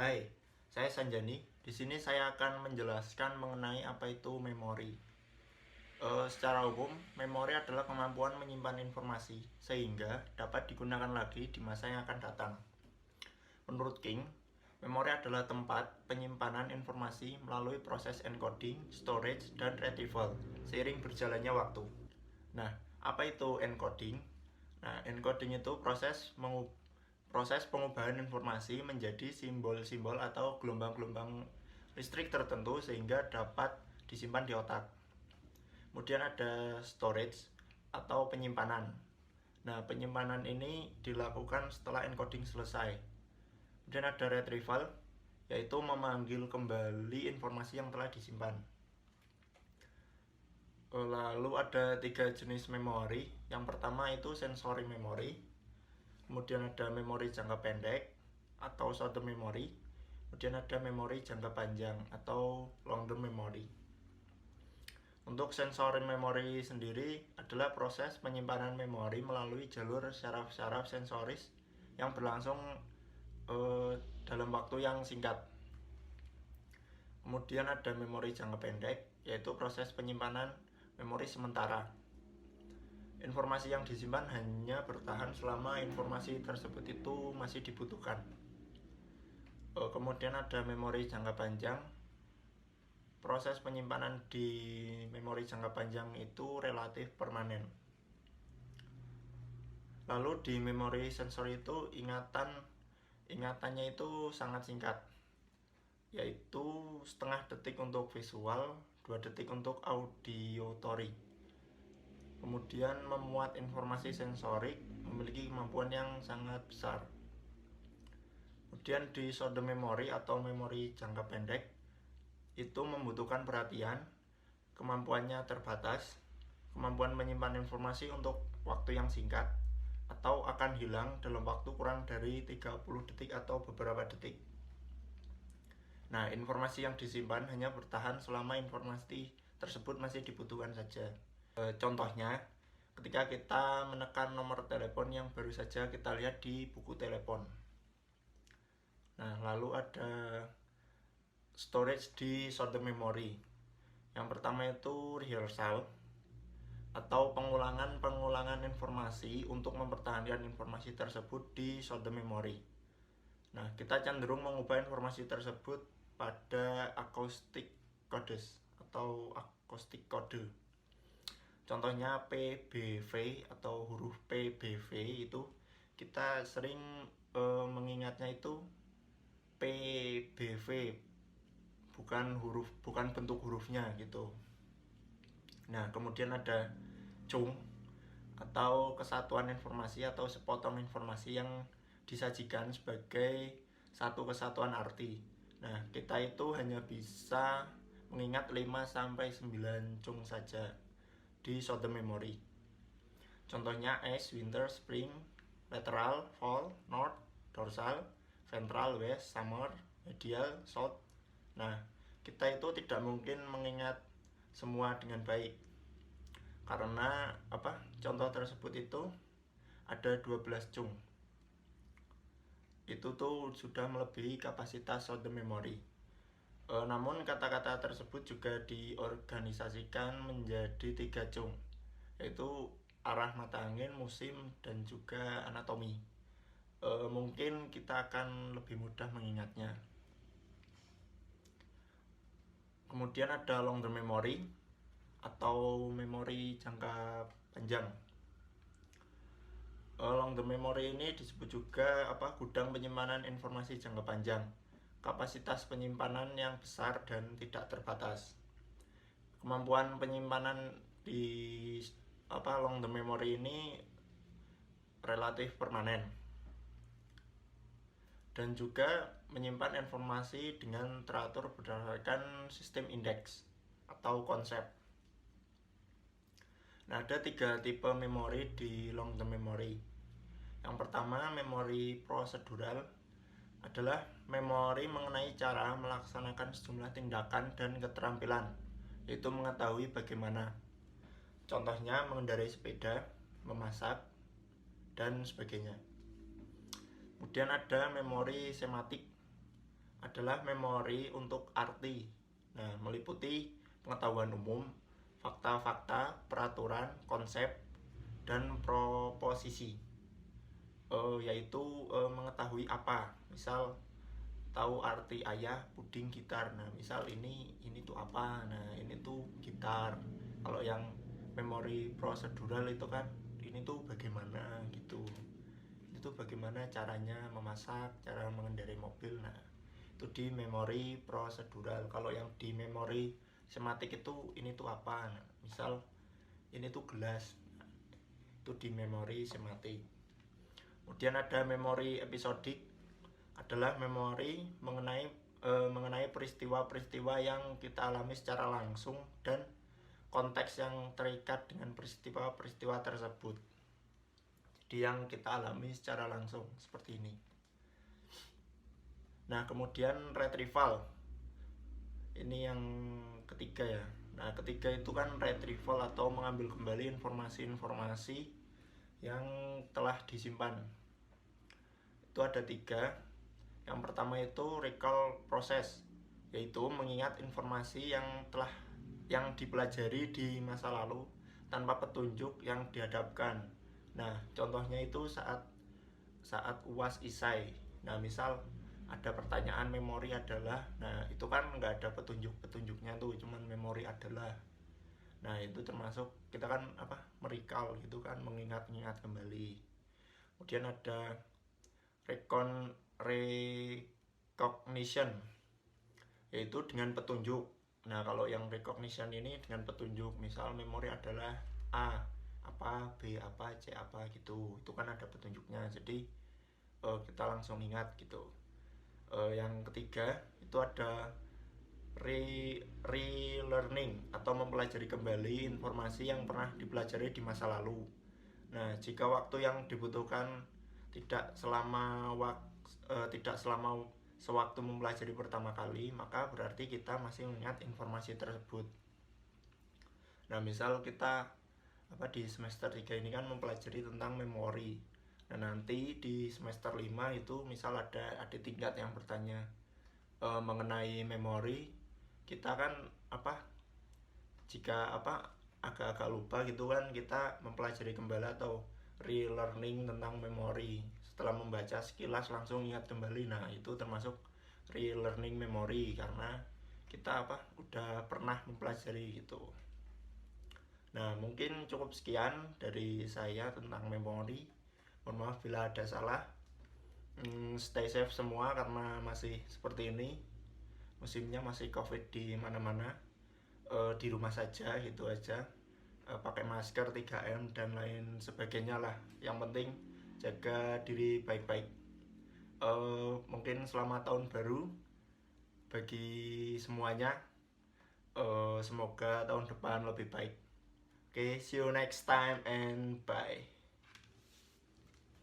Hai, saya Sanjani. Di sini saya akan menjelaskan mengenai apa itu memori. Secara umum, memori adalah kemampuan menyimpan informasi sehingga dapat digunakan lagi di masa yang akan datang. Menurut King, memori adalah tempat penyimpanan informasi melalui proses encoding, storage, dan retrieval seiring berjalannya waktu. Nah, apa itu encoding? Nah, encoding itu proses pengubahan informasi menjadi simbol-simbol atau gelombang-gelombang listrik tertentu sehingga dapat disimpan di otak. Kemudian ada storage atau penyimpanan. Nah, penyimpanan ini dilakukan setelah encoding selesai. Kemudian ada retrieval, yaitu memanggil kembali informasi yang telah disimpan. Lalu ada 3 jenis memori. Yang pertama itu sensory memory. Kemudian ada memori jangka pendek atau short term memory. Kemudian ada memori jangka panjang atau long term memory. Untuk sensory memory sendiri adalah proses penyimpanan memori melalui jalur syaraf-syaraf sensoris yang berlangsung dalam waktu yang singkat. Kemudian ada memori jangka pendek, yaitu proses penyimpanan memori sementara. Informasi yang disimpan hanya bertahan selama informasi tersebut itu masih dibutuhkan. Kemudian ada memori jangka panjang. Proses penyimpanan di memori jangka panjang itu relatif permanen. Lalu di memori sensori itu ingatannya itu sangat singkat, yaitu setengah detik untuk visual, 2 detik untuk auditory. Kemudian memuat informasi sensorik memiliki kemampuan yang sangat besar. Kemudian di short memory atau memori jangka pendek itu membutuhkan perhatian, kemampuannya terbatas, kemampuan menyimpan informasi untuk waktu yang singkat, atau akan hilang dalam waktu kurang dari 30 detik atau beberapa detik. Nah, informasi yang disimpan hanya bertahan selama informasi tersebut masih dibutuhkan saja. Contohnya, ketika kita menekan nomor telepon yang baru saja kita lihat di buku telepon. Nah, lalu ada storage di short term memory. Yang pertama itu rehearsal atau pengulangan informasi untuk mempertahankan informasi tersebut di short term memory. Nah, kita cenderung mengubah informasi tersebut pada acoustic codes atau acoustic code. Contohnya PBV atau huruf PBV itu kita sering mengingatnya itu PBV, bukan bentuk hurufnya gitu. Nah, kemudian ada chung atau kesatuan informasi atau sepotong informasi yang disajikan sebagai satu kesatuan arti. Nah, kita itu hanya bisa mengingat 5 sampai 9 chung saja di short term memory. Contohnya ice, winter, spring, lateral, fall, north, dorsal, ventral, west, summer, medial, south. Nah, kita itu tidak mungkin mengingat semua dengan baik. Karena contoh tersebut itu ada 12 chung. Itu tuh sudah melebihi kapasitas short term memory. Namun kata-kata tersebut juga diorganisasikan menjadi 3 chung, yaitu arah mata angin, musim, dan juga anatomi. Mungkin kita akan lebih mudah mengingatnya. Kemudian ada long term memory atau memori jangka panjang. Long term memory ini disebut juga gudang penyimpanan informasi jangka panjang. Kapasitas penyimpanan yang besar dan tidak terbatas. Kemampuan penyimpanan di long term memory ini relatif permanen dan juga menyimpan informasi dengan teratur berdasarkan sistem indeks atau konsep. Nah, ada 3 tipe memori di long term memory. Yang pertama, memori prosedural adalah memori mengenai cara melaksanakan sejumlah tindakan dan keterampilan, yaitu mengetahui bagaimana. Contohnya mengendarai sepeda, memasak, dan sebagainya. Kemudian ada memori sematik adalah memori untuk arti. Nah, meliputi pengetahuan umum, fakta-fakta, peraturan, konsep, dan proposisi. Yaitu mengetahui apa. Misal tahu arti ayah, puding, gitar. Nah, misal ini tuh apa? Nah, ini tuh gitar. Kalau yang memori prosedural itu kan ini tuh bagaimana gitu. Itu bagaimana caranya memasak, cara mengendarai mobil. Nah, itu di memori prosedural. Kalau yang di memori sematik itu ini tuh apa? Nah, misal ini tuh gelas. Nah, itu di memori sematik. Kemudian ada memori episodik, adalah memori mengenai peristiwa-peristiwa yang kita alami secara langsung dan konteks yang terikat dengan peristiwa-peristiwa tersebut. Jadi yang kita alami secara langsung seperti ini. Nah, kemudian retrieval. Ini yang ketiga ya. Nah, ketiga itu kan retrieval atau mengambil kembali informasi-informasi yang telah disimpan. Itu ada 3. Yang pertama itu recall proses, yaitu mengingat informasi yang dipelajari di masa lalu tanpa petunjuk yang dihadapkan. Nah, contohnya itu saat UAS isai. Nah, misal ada pertanyaan memori adalah, nah itu kan nggak ada petunjuknya tuh, cuman memori adalah. Nah, itu termasuk kita kan merecall gitu kan, mengingat-ingat kembali. Kemudian ada recognition, yaitu dengan petunjuk. Nah, kalau yang recognition ini dengan petunjuk, misal memori adalah A apa, B apa, C apa gitu. Itu kan ada petunjuknya. Jadi kita langsung ingat gitu. Yang ketiga itu ada relearning atau mempelajari kembali informasi yang pernah dipelajari di masa lalu. Nah, jika waktu yang dibutuhkan tidak selama sewaktu mempelajari pertama kali, maka berarti kita masih mengingat informasi tersebut. Nah, misal kita di semester 3 ini kan mempelajari tentang memori. Nah, nanti di semester 5 itu misal ada tingkat yang bertanya mengenai memori, kita kan jika agak-agak lupa gitu kan, kita mempelajari kembali atau relearning tentang memori. Setelah membaca sekilas langsung ingat kembali. Nah, itu termasuk relearning memori karena kita udah pernah mempelajari gitu. Nah, mungkin cukup sekian dari saya tentang memori. Mohon maaf bila ada salah. Stay safe semua karena masih seperti ini. Musimnya masih COVID di mana-mana. Di rumah saja gitu aja. Pakai masker, 3M dan lain sebagainya lah. Yang penting jaga diri baik-baik. Mungkin selamat tahun baru bagi semuanya. Semoga tahun depan lebih baik. Okay, see you next time and bye.